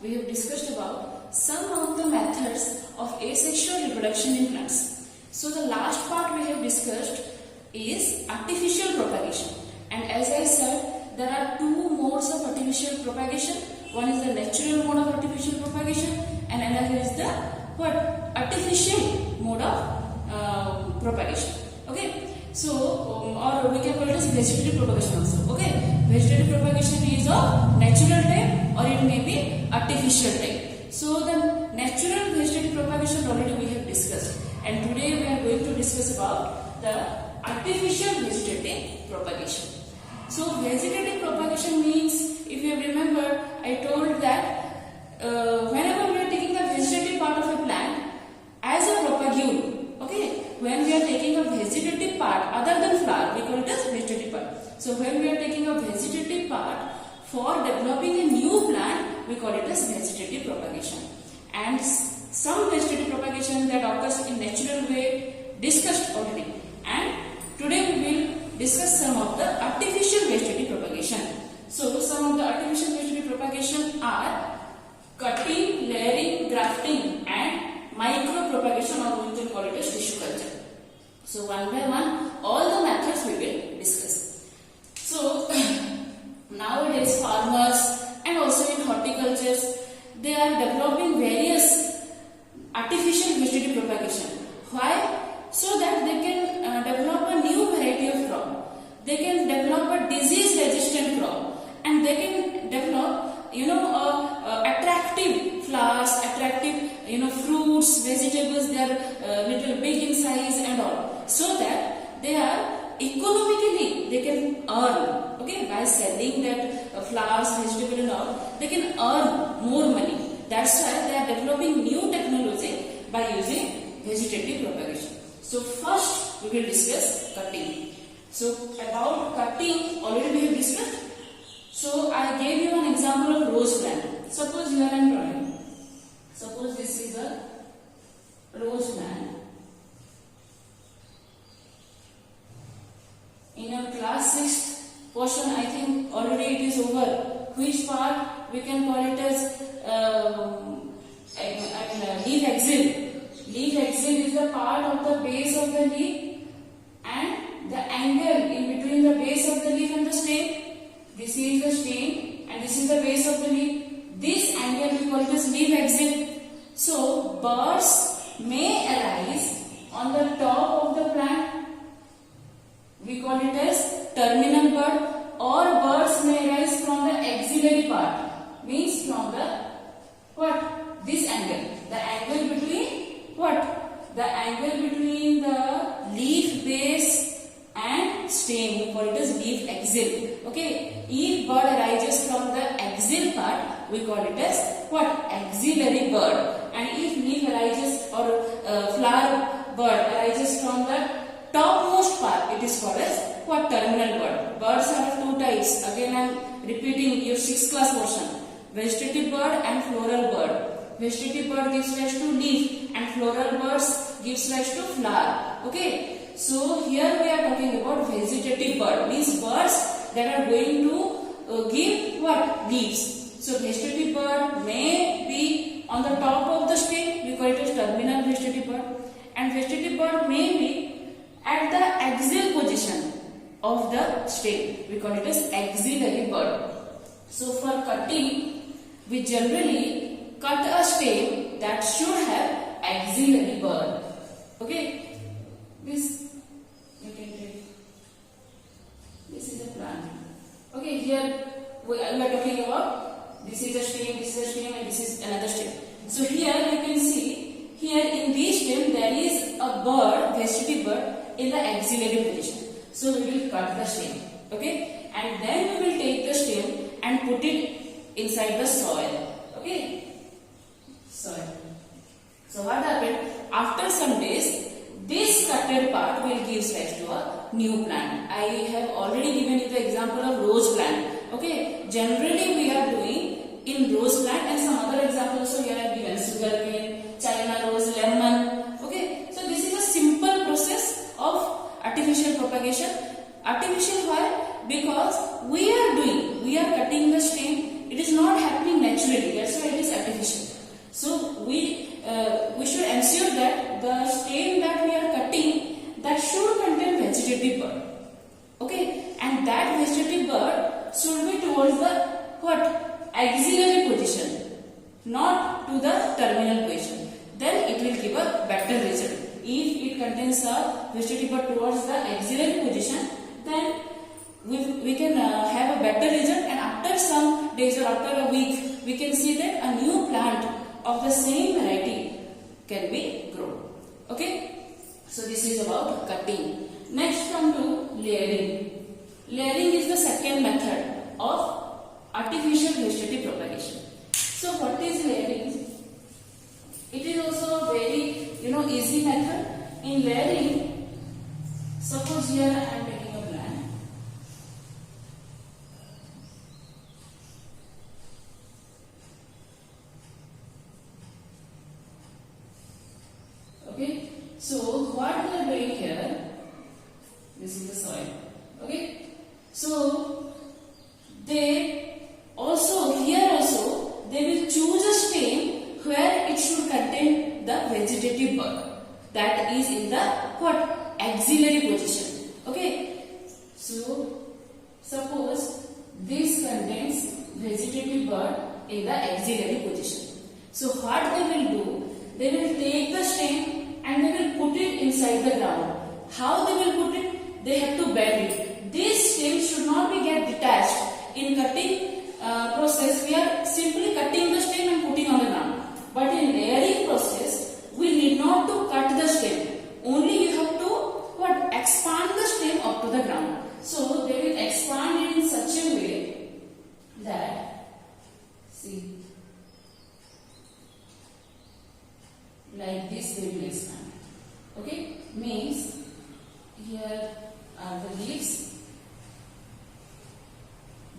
we have discussed about some of the methods of asexual reproduction in plants. So the last part we have discussed is artificial propagation, and as I said, there are two modes of artificial propagation. One is the natural mode of artificial propagation and another is the artificial mode of propagation. Okay, so or we can call it as vegetative propagation also. Okay, vegetative propagation is of natural type or it may be artificial type. So the natural vegetative propagation already we have discussed, and today we are going to discuss about the artificial vegetative propagation. So vegetative propagation means, if you remember, I told that whenever we are taking the vegetative part of a plant as a propagule, okay, when we are taking a vegetative part other than flower, we call it as vegetative part. So when we are taking a vegetative part for developing a new plant, we call it as vegetative propagation. And some vegetative propagation that occurs in natural way discussed already. And today we will discuss some of the artificial vegetative propagation. So some of the artificial vegetative propagation are cutting, layering, grafting and micro propagation, or we can call it as tissue culture. So one by one all the methods we will discuss. So nowadays farmers and also in horticulture, they are developing various artificial vegetative propagation. Why? So that they can develop a new variety of crop. They can develop a disease resistant crop, and they can develop attractive flowers, attractive fruits, vegetables. They are little big in size and all, so that they are economically they can earn, okay, by selling that flowers, vegetable and all, they can earn more money. That's why they are developing new technology by using vegetative propagation. So first we will discuss cutting. So about cutting already we have discussed. So I gave you an example of rose plant. Suppose you are in drawing. Suppose this is a rose plant. In your class 6 portion, I think already it is over. Which part we can call it as leaf axil. Leaf axil is the part of the base of the leaf and the angle in between the base of the leaf and the stem. This is the stem and this is the base of the leaf. This angle we call it as leaf axil. So birds may arise on the top of the plant. We call it as terminal bud, or birds may arise from the axillary part, means from the this angle, the angle between the angle between the leaf base and stem, we call it as leaf axil. Okay, if bird arises from the axil part, we call it as axillary bird, and if leaf arises or flower bird arises from the topmost part, it is called as terminal bird. Birds are of two types. Again I am repeating your 6th class portion. Vegetative bird and floral bird. Vegetative bird gives rise to leaf and floral birds gives rise to flower. Okay. So here we are talking about vegetative bird, means birds that are going to give leaves. So vegetative bird may be on the top of the stem, we call it as terminal vegetative bird, and vegetative bird may be at the axial position of the stem, we call it as axillary bird. So for cutting, we generally cut a stem that should have axillary bird. Okay, this you can take. This is a plant. Okay, here we are talking about this is a stem, this is a stem, and this is another stem. So here you can see, here in this stem there is a bird, vegetative bird, in the axillary position. So we will cut the stem, okay, and then we will take the stem and put it inside the soil, okay, soil. So what happened? After some days, this cutted part will give rise to a new plant. I have already given you the example of rose plant, okay. Generally we are doing in rose plant, and some other examples also here I have given: sugarcane, China rose, lemon, okay. So this is a simple process of artificial propagation. Artificial why? Because we are cutting the stem it is not happening naturally. That's why it is artificial. So we should ensure that the stem that we are cutting, that should contain vegetative bud. Okay, and that vegetative bud should be towards the what? Axillary position, not to the terminal position. Then it will give a better result. If it contains a vegetative bud towards the axillary position, then we can have a better result, and after some days or after a week, we can see that a new plant of the same variety can be grown. Okay, so this is about cutting. Next come to layering. Layering is the second method of artificial vegetative propagation. So what is layering? It is also a very easy method. In layering, suppose here I am taking a plant. Okay, so what we are doing here, this is the soil. Okay, so they also will choose a stem where it should contain the vegetative bud, that is in the what? Axillary position. Okay, so suppose this contains vegetative bud in the axillary position. So what they will do? They will take the stem and they will put it inside the ground. How they will put it? They have to bend it. This stem should not be get detached. In cutting process, we are simply cutting the stem and putting on the ground. But in layering process, we need not to cut the stem. Only you have to expand the stem up to the ground. So they will expand it in such a way that, see, like this they will expand. Okay, means here are the leaves.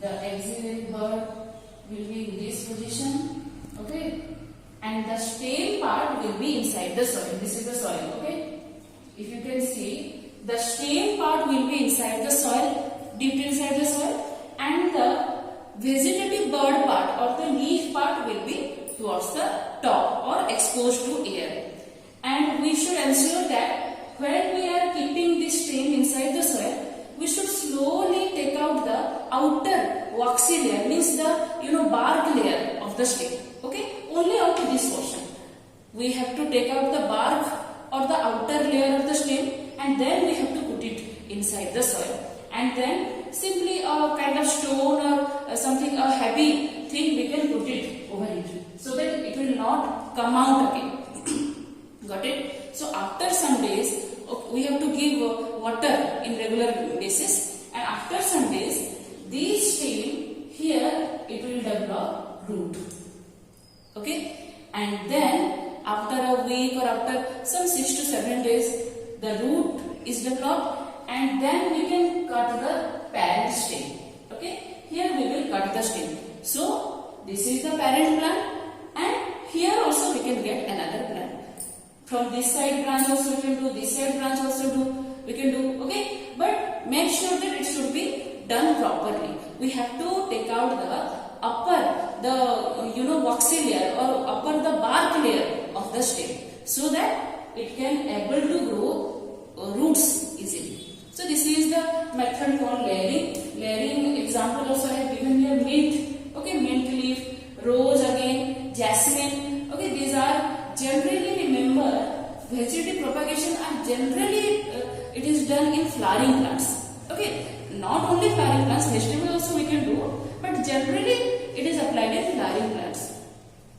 The axillary bud will be in this position. Okay, and the stem part will be inside the soil. This is the soil. Okay, if you can see, the stem part will be inside the soil, deep inside the soil, and the vegetative bud part or the leaf part will be towards the top or exposed to air. And we should ensure that when we are keeping this stem inside the soil, we should slowly take out the outer waxy layer, means the bark layer of the stem. Okay, only up to this portion. We have to take out the bark or the outer layer of the stem, and then we have to put it inside the soil. And then simply a kind of stone or something, a heavy thing, we can put it over it, so that it will not come out again. Got it? So after some days, we have to give water in regular basis, and after some days, this stem here, it will develop root. Okay, and then after a week or after some 6 to 7 days, the root is developed, and then we can cut the parent stem. Okay, here we will cut the stem. So this is the parent plant, and here also we can get another plant. From this side branch also we can do, this side branch also we can do. Okay, but make sure that it should be done properly. We have to take out the upper, the waxy layer or upper the bark layer of the stem, so that it can able to grow roots easily. So this is the method called layering. Layering example also I have given here: mint. Okay, mint leaf, rose again, jasmine. Okay, these are generally, remember, vegetative propagation are generally it is done in flowering plants. Okay, not only flowering plants, vegetable also we can do, but generally it is applied in flowering plants.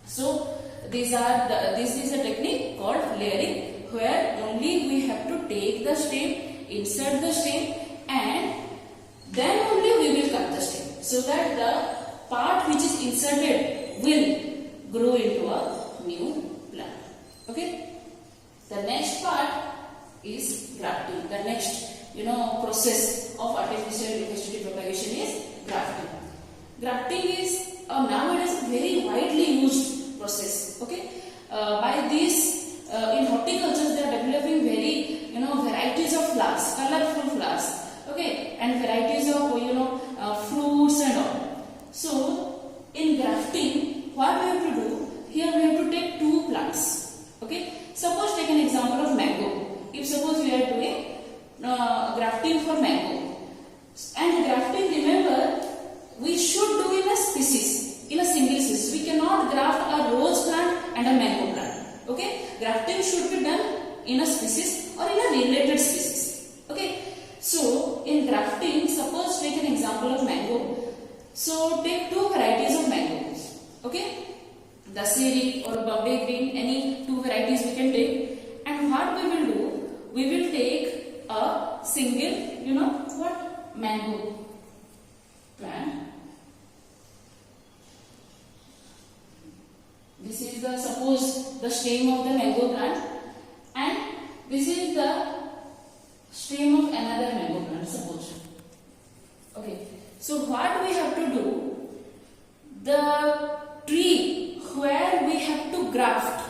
So this is a technique called layering, where only we have to take the stem, insert the stem, and then only we will cut the stem, so that the part which is inserted will grow into a new plant. Okay, the next part is grafting. The next process of artificial vegetative propagation is grafting. Grafting is nowadays very widely used process. Okay, by this in horticulture they are developing very varieties of flowers, colorful flowers. Okay, and varieties of fruits and all. So in grafting for mango. And grafting, remember, we should do in a species, in a single species. We cannot graft a rose plant and a mango plant. Okay, grafting should be done in a species or in a related species. Okay, so in grafting, suppose take an example of mango. So take two varieties of mangoes. Okay, Daseri or Bombay green, any two varieties we can take. And what we will do, we will take a single, mango plant. This is the, suppose, the stem of the mango plant, and this is the stem of another mango plant, suppose. Okay, so what we have to do, the tree where we have to graft.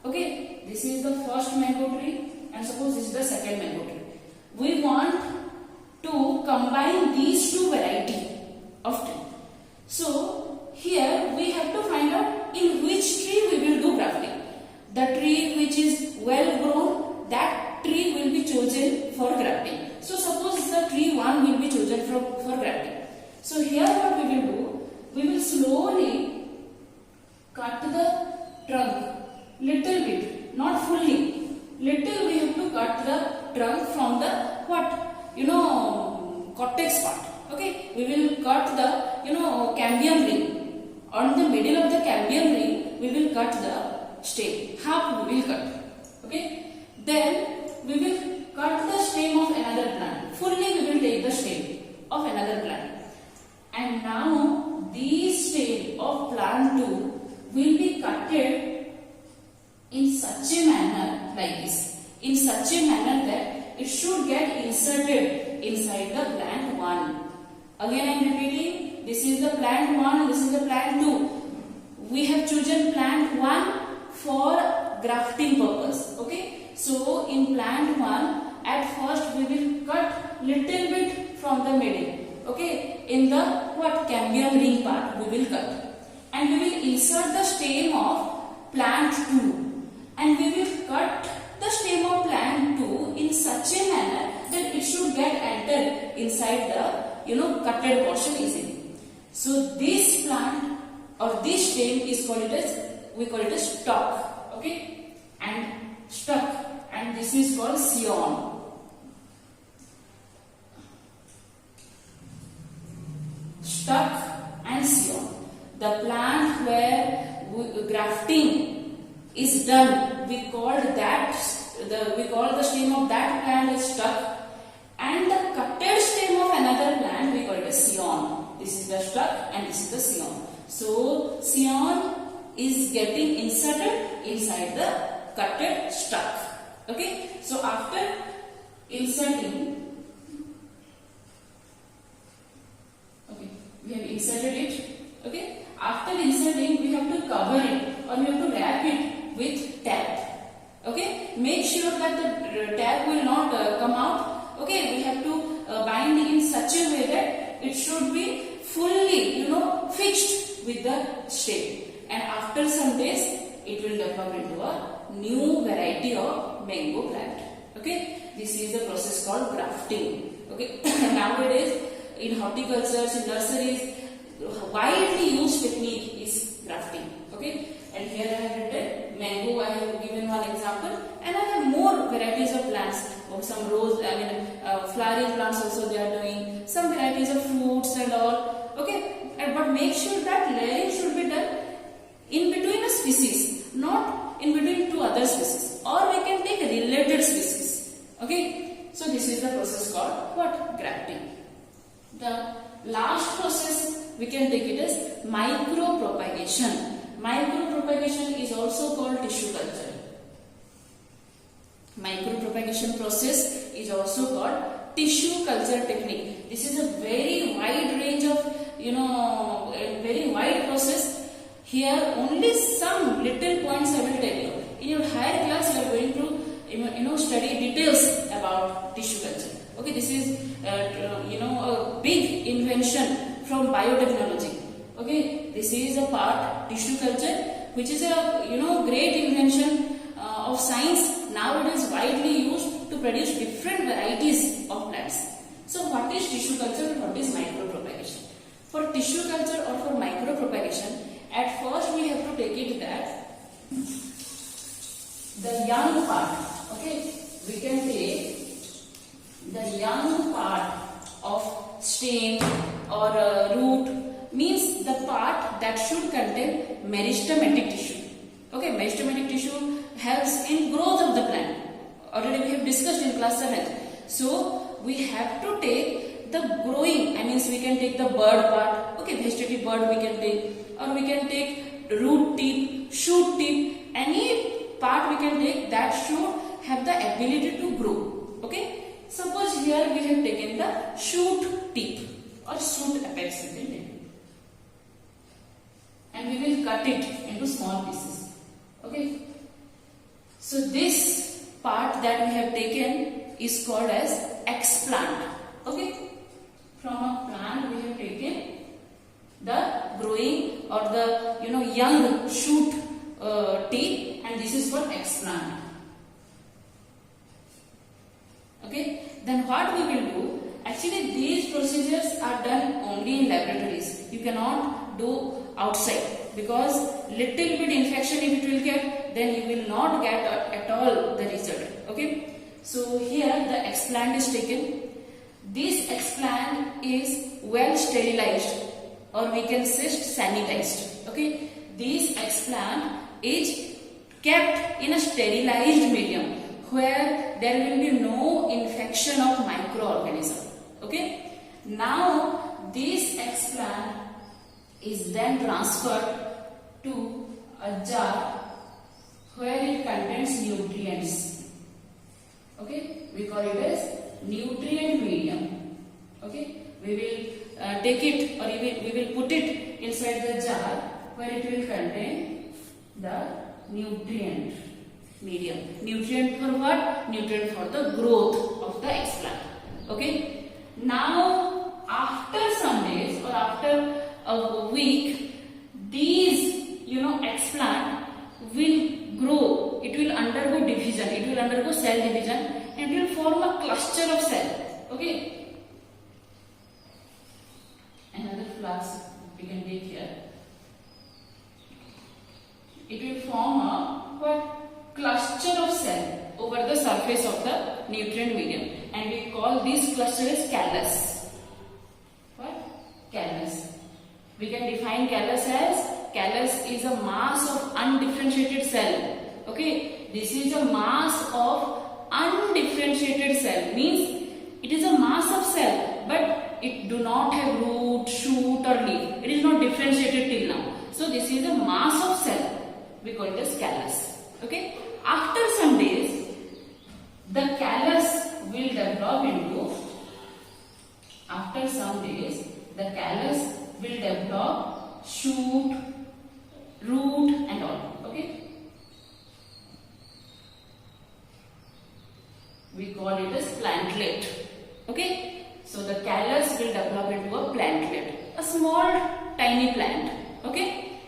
Okay, this is the first mango tree, and suppose this is the second mango tree. We want to combine these two varieties of tree. So here we have to find out in which tree we will do grafting. The tree which is well grown, that tree will be chosen for grafting. So suppose the tree 1 will be chosen for grafting. So here what we will do, we will slowly cut the trunk little bit, not fully. Little we have to cut the trunk from the cortex part. Okay, we will cut the cambium ring. On the middle of the cambium ring, we will cut the stem. Half we will cut. Okay, then we will cut the stem of another plant. Fully we will take the stem of another plant. And now these stem of plant 2 will be cutted in such a manner like this. In such a manner that it should get inserted inside the plant 1. Again I am repeating, this is the plant 1 and this is the plant 2. We have chosen plant 1 for grafting purpose. Okay, so in plant 1, at first we will cut little bit from the middle. Okay, in the cambium ring part we will cut, and we will insert the stem of plant 2, and we will cut the stem of plant 2 in such a manner that it should get entered inside the cutted portion easily. So this plant or this stem is called we call it as stalk. Okay, and stalk, and this is called scion. Stalk and scion. The plant where grafting is done, we call the stem of that plant as stalk, and the cutted stem of another plant we call it as scion. This is the stalk and this is the scion. So scion is getting inserted inside the cutted stalk. Okay, so after inserting, we have inserted it. Okay, after inserting we have to cover it or we have to wrap it with tape. Okay, make sure that the tape will not come out. Okay, we have to bind in such a way that it should be fully fixed with the stem, and after some days it will develop into a new variety of mango plant. Okay, this is the process called grafting. Okay, nowadays in horticultures, in nurseries, widely used technique is grafting. Okay, and here I have written mango. I have given one example, and I have more varieties of plants. Some rose, flowering plants also they are doing. Some varieties of fruits and all. Okay, but make sure that layering should be done in between a species, not in between two other species, or we can take related species. Okay, so this is the process called grafting. The last process we can take it as micropropagation. Micropropagation is also called tissue culture. Micropropagation process is also called tissue culture technique. This is a very wide range of a very wide process. Here only some little points I will tell you. In your higher class you are going to study details about tissue culture. Okay, this is a big invention from biotechnology. Okay, this is a part tissue culture, which is a great invention of science. Nowadays widely used to produce different varieties of plants. So what is tissue culture and what is micropropagation? For tissue culture or for micropropagation, at first we have to take it that the young part, okay, we can take the young part of stem or root, means the part that should contain meristematic tissue. Okay, meristematic tissue helps in growth of the plant. Already we have discussed in class 7th. So we have to take the growing, I means we can take the bud part, okay, vegetative bud we can take, or we can take root tip, shoot tip, any part we can take that should have the ability to grow. Okay, suppose here we have taken the shoot tip or shoot apex, and we will cut it into small pieces. Okay, so this part that we have taken is called as explant. Okay, from a plant we have taken the growing or the young shoot tip, and this is called explant. Okay, then what we will do, actually these procedures are done only in laboratories. You cannot do outside, because little bit infection if it will get, then you will not get at all the result. Okay, so here the explant is taken. This explant is well sterilized, or we can say sanitized. Okay, this explant is kept in a sterilized medium where there will be no infection of microorganism. Okay, now this explant is then transferred to a jar where it contains nutrients. Okay, we call it as nutrient medium. Okay, we will take it, or we will put it inside the jar where it will contain the nutrient medium. Nutrient for what? Nutrient for the growth of the explant. Okay, now after some days or after a week, these explant will grow. It will undergo division. It will undergo cell division, and it will form a cluster of cell. Okay, another flask we can take here. It will form a what? Cluster of cell over the surface of the nutrient medium, and we call this cluster as callus. What? Callus. We can define callus is a mass of undifferentiated cell. Okay, this is a mass of undifferentiated cell, means it is a mass of cell, but it do not have root, shoot or leaf. It is not differentiated till now. So this is a mass of cell. We call it as callus. Okay, after some days, the callus will develop into. After some days, the callus will develop shoot, root and all. Okay, we call it as plantlet. Okay, so the callus will develop into a plantlet, a small tiny plant. Okay,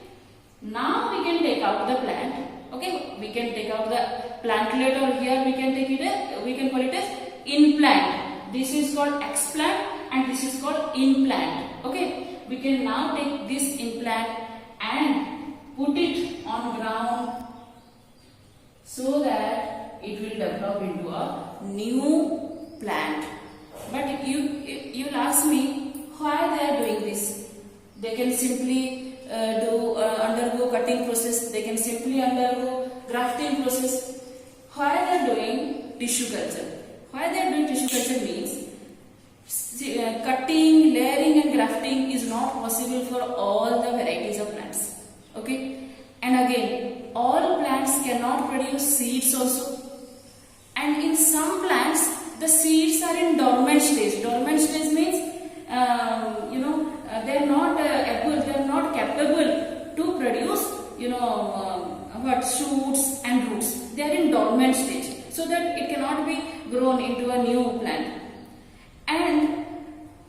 now we can take out the plant. Okay, we can take out the plantlet, or here we can take it as, we can call it as implant. This is called explant and this is called implant. Okay, we can now take this implant and put it on ground so that it will develop into a new plant. But you'll ask me why they are doing this. They can simply undergo cutting process. They can simply undergo grafting process. Why they are doing tissue culture? Why they are doing tissue culture means cutting, layering and grafting is not possible for all the varieties of plants. Okay, and again, all plants cannot produce seeds also. And in some plants, the seeds are in dormant stage. Dormant stage means they are not able, they are not capable to produce shoots and roots. They are in dormant stage, so that it cannot be grown into a new plant. And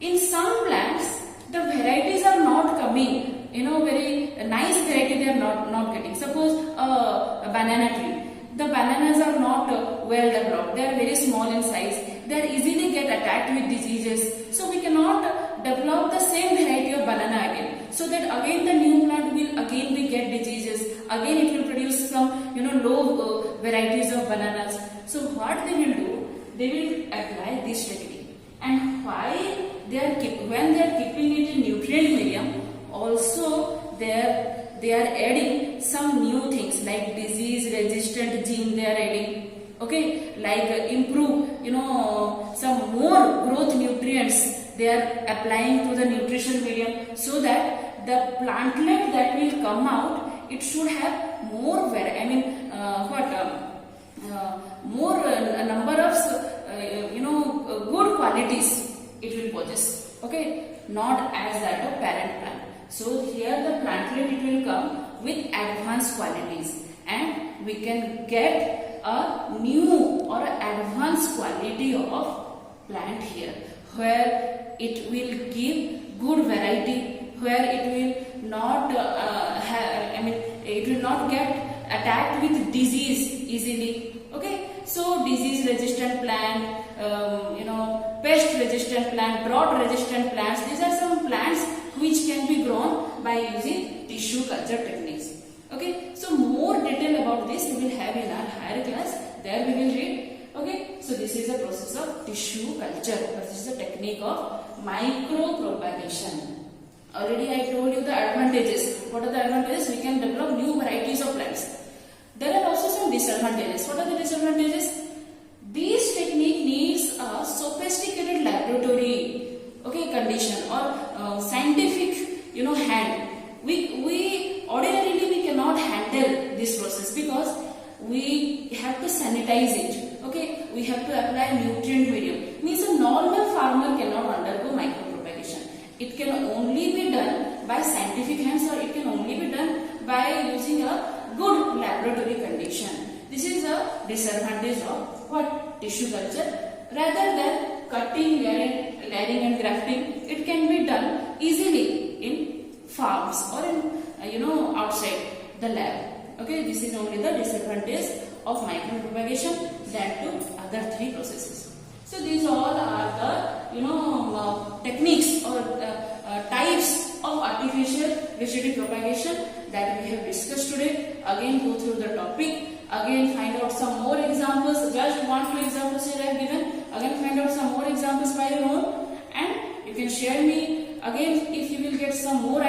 in some plants, the varieties are not coming. Very nice variety they are not getting. Suppose a banana tree. The bananas are not well developed. They are very small in size. They are easily get attached attacked with diseases. So we cannot develop the same variety of banana again. So that again the new plant will again be get diseases. Again it will produce some low varieties of bananas. So what they will do? They will apply this technique. And why when they are keeping it in nutrient medium, also they are adding some new things like disease resistant gene they are adding. Okay, like improve some more growth nutrients they are applying to the nutrition medium, so that the plantlet that will come out, it should have more more number of good qualities it will possess. Okay, not as that of parent plant. So here the plantlet it will come with advanced qualities, and we can get a new or advanced quality of plant here, where it will give good variety, where it will not it will not get attacked with disease easily. Okay, so disease resistant plant, pest resistant plant, drought resistant plants, these are some plants which can be grown by using tissue culture techniques. Okay, so more detail about this we will have in our higher class. There we will read. Okay, so this is the process of tissue culture. This is the technique of micro propagation. Already I told you the advantages. What are the advantages? We can develop new varieties of plants. There are also some disadvantages. What are the disadvantages? This technique needs a sophisticated laboratory, condition or scientific, hand. We ordinarily we cannot handle this process because we have to sanitize it. Okay, we have to apply nutrient medium. Means a normal farmer cannot undergo micropropagation. It can only be done by scientific hands, or it can only be done by using a good laboratory condition. This is a disadvantage of what? Tissue culture. Rather than cutting, layering and grafting, it can be done easily in farms or in outside the lab. Okay, this is only the disadvantage of micropropagation than to other three processes. So these all are the techniques or types of artificial vegetative propagation that we have discussed today. Again go through the topic. Again find out some more examples. Just 1-2 examples I have given. Again find out some more examples by your own, and you can share me again if you will get some more